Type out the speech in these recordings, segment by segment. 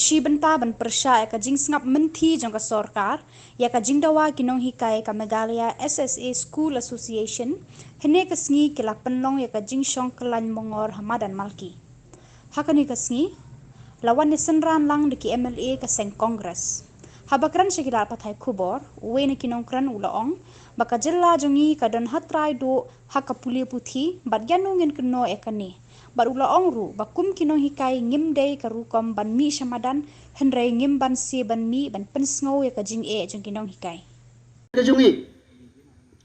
misi benta ban persya ka jing sngap menti jong ka sorkar ya ka jing dawa kinong hikai ka Meghalaya SSA School Association hene ka sngi kila penlong ya ka jing shong kelan mongor hamadan malki hakani ka sngi lawan ni senran lang deki MLA ka seng kongres habakran shikila pathai khubor we ni kinong kran ulaong baka jilla jongi ka don hatrai do hakapuli puthi badyanungin keno ekani barula ongru bakum kinong hikai ngimdei karukom ban mi shamadan henrei ngim ban si ban mi ban pensngau ya kajing jong kinong hikai kajungi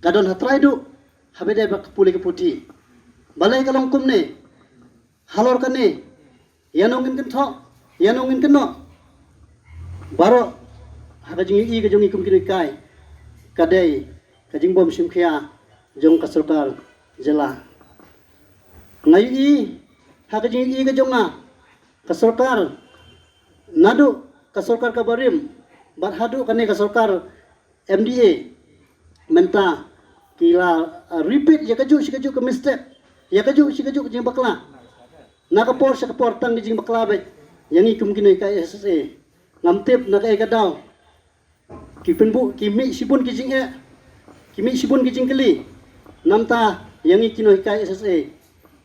kadon hatrai du habede bak puli ke puti balai kalong kumne halor kane yanongin kento yanongin keno baro hakajungi kajungi kum kinong hikai kadai kajing bom simkhia jong kasulkar jela ngai hakajing ka jonga kasorkar nadu kasorkar kabarim bat hadu kane kasorkar MDA menta kila repeat ya kaju sikaju ke mistake ya kaju sikaju jing bakla nakapor sakapor tang jing bakla bet yang ikum kini ka SSA ngamtip nak ai kadau kipenbu kimi sibun kijing kimi sibun kijing keli namta yang ikino ka SSA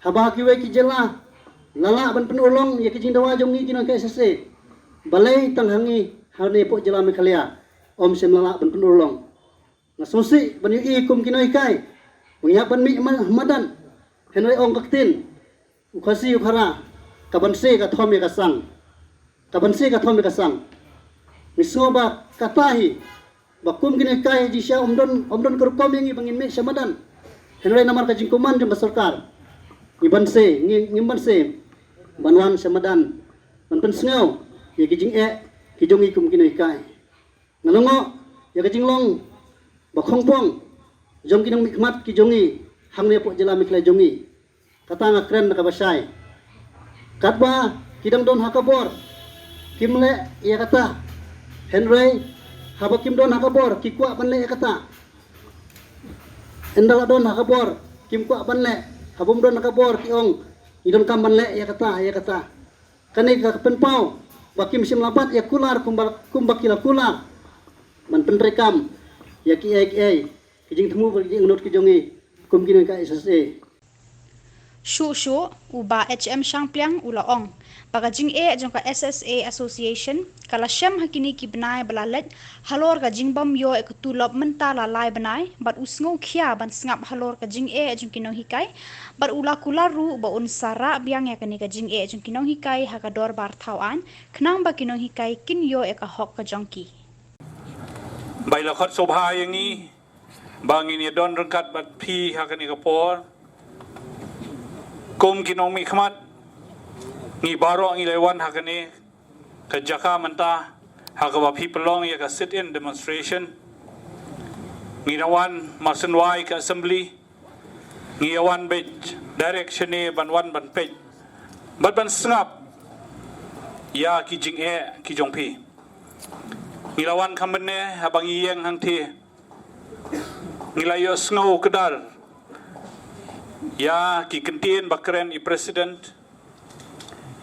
habah kiwe ki jela lala ban penulong ya kijing dawa jongi kino ka SSA balai tanghangi hane po jela Meghalaya om sem lala ban penulong ngasusi ban yu ikum kino ikai punya ban mi madan henoi ong kaktin ukasi ukhara kabanse ka thome ka sang kabanse ka thome ka sang misoba katahi bakum kino ikai jisya omdon kurkom yang bangin mi samadan henoi namar ka jingkuman jong sarkar ibanse ngimbanse banwan samadan banpen sngau ya kijing kijong ikum kino ikai nalongo ya kijing long bakhongpong jong kinong mikmat kijongi hangne po jela Meghalaya jongi kata ngakren nakabasay katba kidang don hakabor kimle ya kata henry habakim don hakabor kikwa panle ya kata endala don hakabor kimkwa panle habum don nakabor kiong idon kamban le ya kata kani ka penpau bakim sim lapat ya kular kumbakila kula man penrekam ya ki kijing temu kijing not kijongi kum kini ka SSA shu uba HM Shangplyang ulaong bagajing jong ka SSA Association kala syam hakini ki benai balalet halor ka jingbam yo ekutulop menta lalai benai bat usngau khia ban sngap halor ka jing jong kinong hikai bar ula kularu ba unsara biang ya kani ka jing jong kinong hikai hakador bar thawan khnang ba kinong hikai kin yo eka hok ka jongki baila khot sobha yang ni bangin ya don rengkat bat pi hakani ka por kum kinong mi khmat ngi baro ngi lewan hakani ka jaka menta hakaba pi pelong ya ka sit in demonstration ngi nawan marsenwai ka assembly ngi awan be direction ni ban pej ban sngap ya ki jing ki jong pi ngi lawan kambene habang yeng hang thi ngi layo snow kedal ya ki kentien bakren i president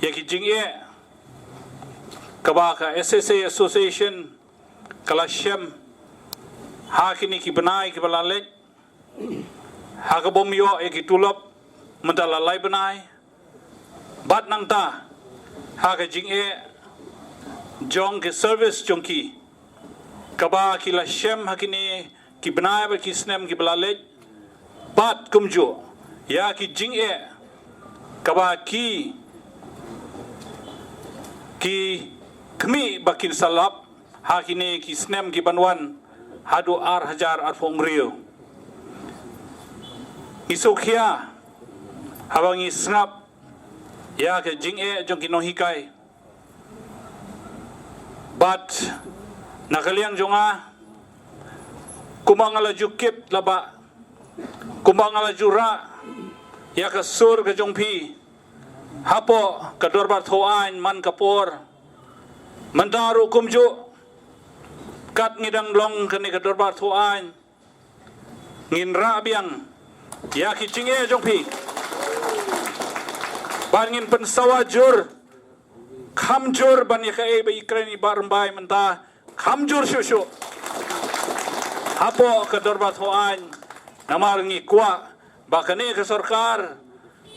ya ki jing kaba ka SSA Association kala shem ha kini ki benai ki balalek ha ka bom yo ki tulop mentala lai benai bat nang ta ha ka jing jong ke service jongki kaba ki la shem hakini ki benai ba ki snem ki balalek bat kumjo ya ki jing kaba ki kemi bakin salap hakini ki snem ki banwan hadu hajar fongrio isokhia habangi snap ya ke jing jong kinong hikai bat nakaliang jonga kumangala jukip laba kumangala jura ya ke sur ke jongpi hapo kadorbar thoain man kapor mandaru kumju kat ngidang long kani kadorbar thoain ngin rabiang ya ki jinge jongpi bangin pensawajur kamjur ban ya kai ba ikren barmbai menta kamjur shushu hapo ke dorbat hoan namar ngi kwa bakane ke sarkar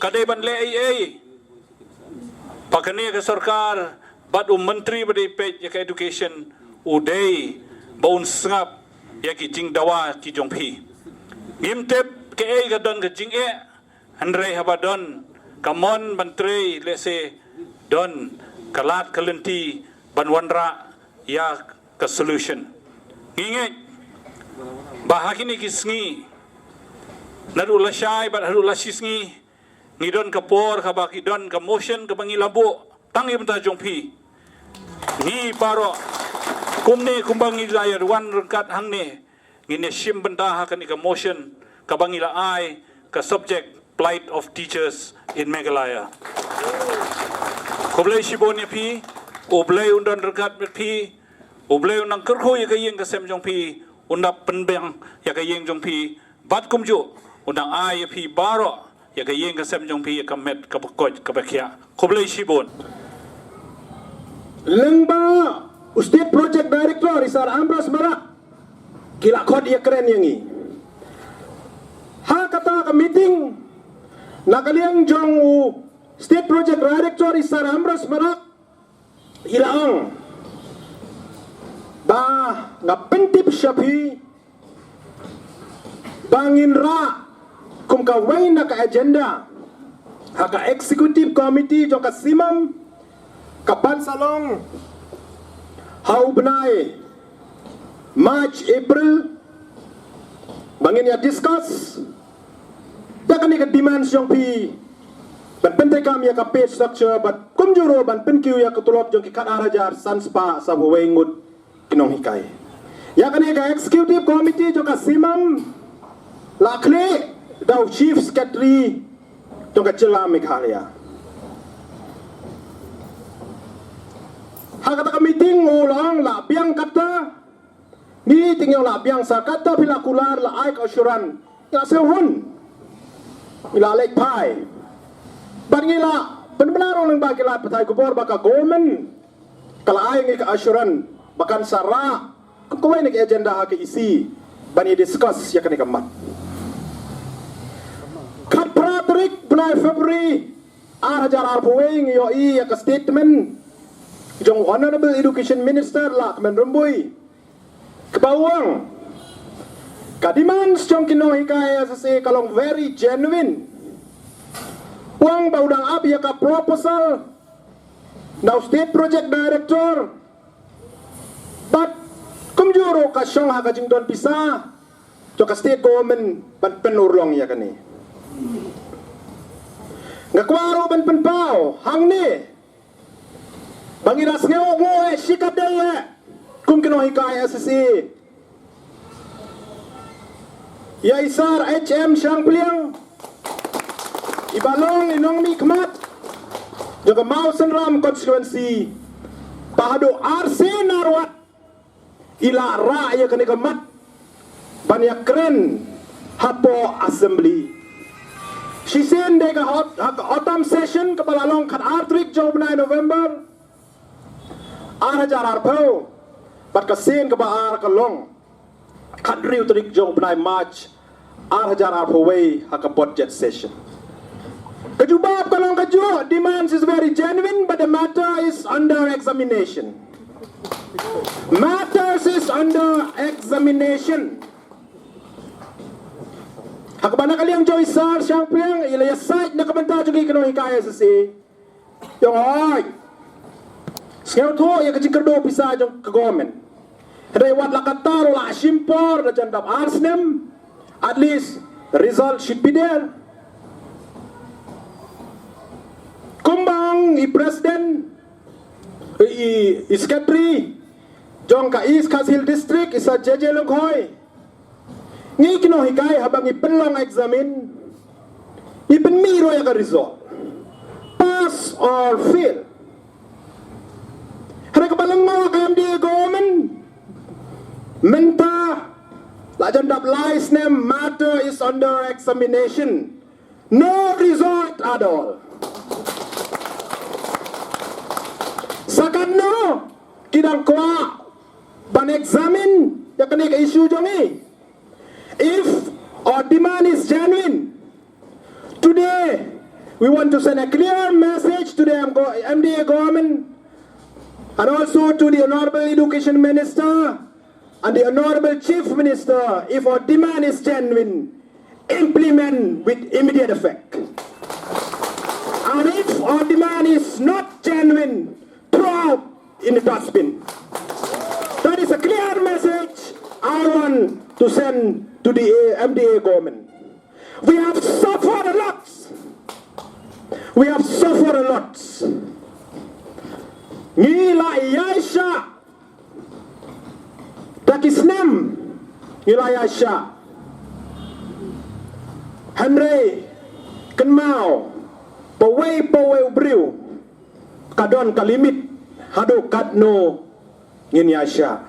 kadai ban le ai bakane ke sarkar bat menteri bade pej ya education udai baun sngap ya ki jing dawa ki jongpi ngimtep ke ai gadon ke jing handre habadon kamon menteri lese don kalat kalenti banwanra ya ke solution nginget bahakini kisngi nadu lasai bat hadu lasisngi ngidon kapor kabaki don ka motion ka bangilabu tangi benta jongpi ni paro kumne kumbangi layar wan rengkat hangne ngine sim benta hakani ka motion ka bangila ai ka subject plight of teachers in Meghalaya koblai shibone pi oblai undan rengkat pi oblai unang kerho ya kayeng ka sem jongpi undap penbeng ya kayeng jongpi bat kumju undang ai pi baro ya kayeng ka sem jongpi ya kamet ka pakoj ka bakya koblai shibon lengba State Project Director Isar Ambras Marak kila kod ya keren yang ini ha kata ke meeting nakaliang jong State Project Director Isar Ambras Marak ilaang ba ngapentip syapi bangin ra kum kawai na ka agenda haka executive committee jong ka simam kapan salong hau benai March April bangin ya discuss ya kan ikat demands yang pi ban pentai kami ya ka page structure bat kumjuro ban penkiu ya ketulop jong kikat arajar sanspa sa wengut kinong hikai ya kan ikat executive committee jong ka simam lakle daw chief secretary jong ka Chila Meghalaya hakata ka meeting ulang la biang kata meeting yang la biang sa kata pila kular la ai ka assuran ya sehun ila lek pai bangila benar-benar orang bagilat petai kubor baka government kala ai ngi ka assuran bakan sara ko ni agenda ha ke isi bani discuss ya kan ikamat kat pratrik bulan Februari hajar arpuing yo i ya ka statement jong Honorable Education Minister lah kemen rembui kebawang kadimans jong kinohi kaya sese kalong very genuine uang baudang abi ya ka proposal now State Project Director but kumjuro ka syong ha ka jingdon pisa jong ka state government ban penurlong ya kani ngakwaro ban penpao hang ni bangiras ngeo ngoe sikap daya kum kinohi kaya sisi ya isar HM Syang Pliang ibalong inong mikmat juga mau senram konstituensi pahado RC narwat ila ra ya kani kemat banyak keren hapo assembly sisen dega autumn session kepala long kat artrik jauh 9 November hajar arpau bat kasin ke baar kalong kadriu trik jong benai March hajar arpau way haka budget session kejubab kalong keju demands is very genuine but the matter is under examination matters is under examination haka bana kali yang joy sar Syang Pliang ila ya site na kabanta jogi kinohi kaya sisi yung oi Sekarang tu yang kecil kerdo pisah jong ke government. Ada wat lakatar olah simpor dan jandap arsnem. At least the result should be there. Kumbang i presiden, i secretary, jong ka East Kashil District isa JJ Longhoy. Ngi kino hikai habang i penlong examine, i penmiro ya ka result. Pass or fail. Hari kebalang mau KMD government mentah lajan dap lies name matter is under examination no result at all no kidang kwa ban examine ya kene ka issue jongi. If our demand is genuine, today we want to send a clear message to the MDA government and also to the Honorable Education Minister and the Honorable Chief Minister. If our demand is genuine, implement with immediate effect. And if our demand is not genuine, throw out in the dustbin. That is a clear message I want to send to the MDA government. We have suffered a lot. We have suffered a lot. Ngila Yaisha Takisnem Ngila Yaisha Henry Kenmau Pawai Briu Kadon Kalimit Hado Kadno Ngin Yaisha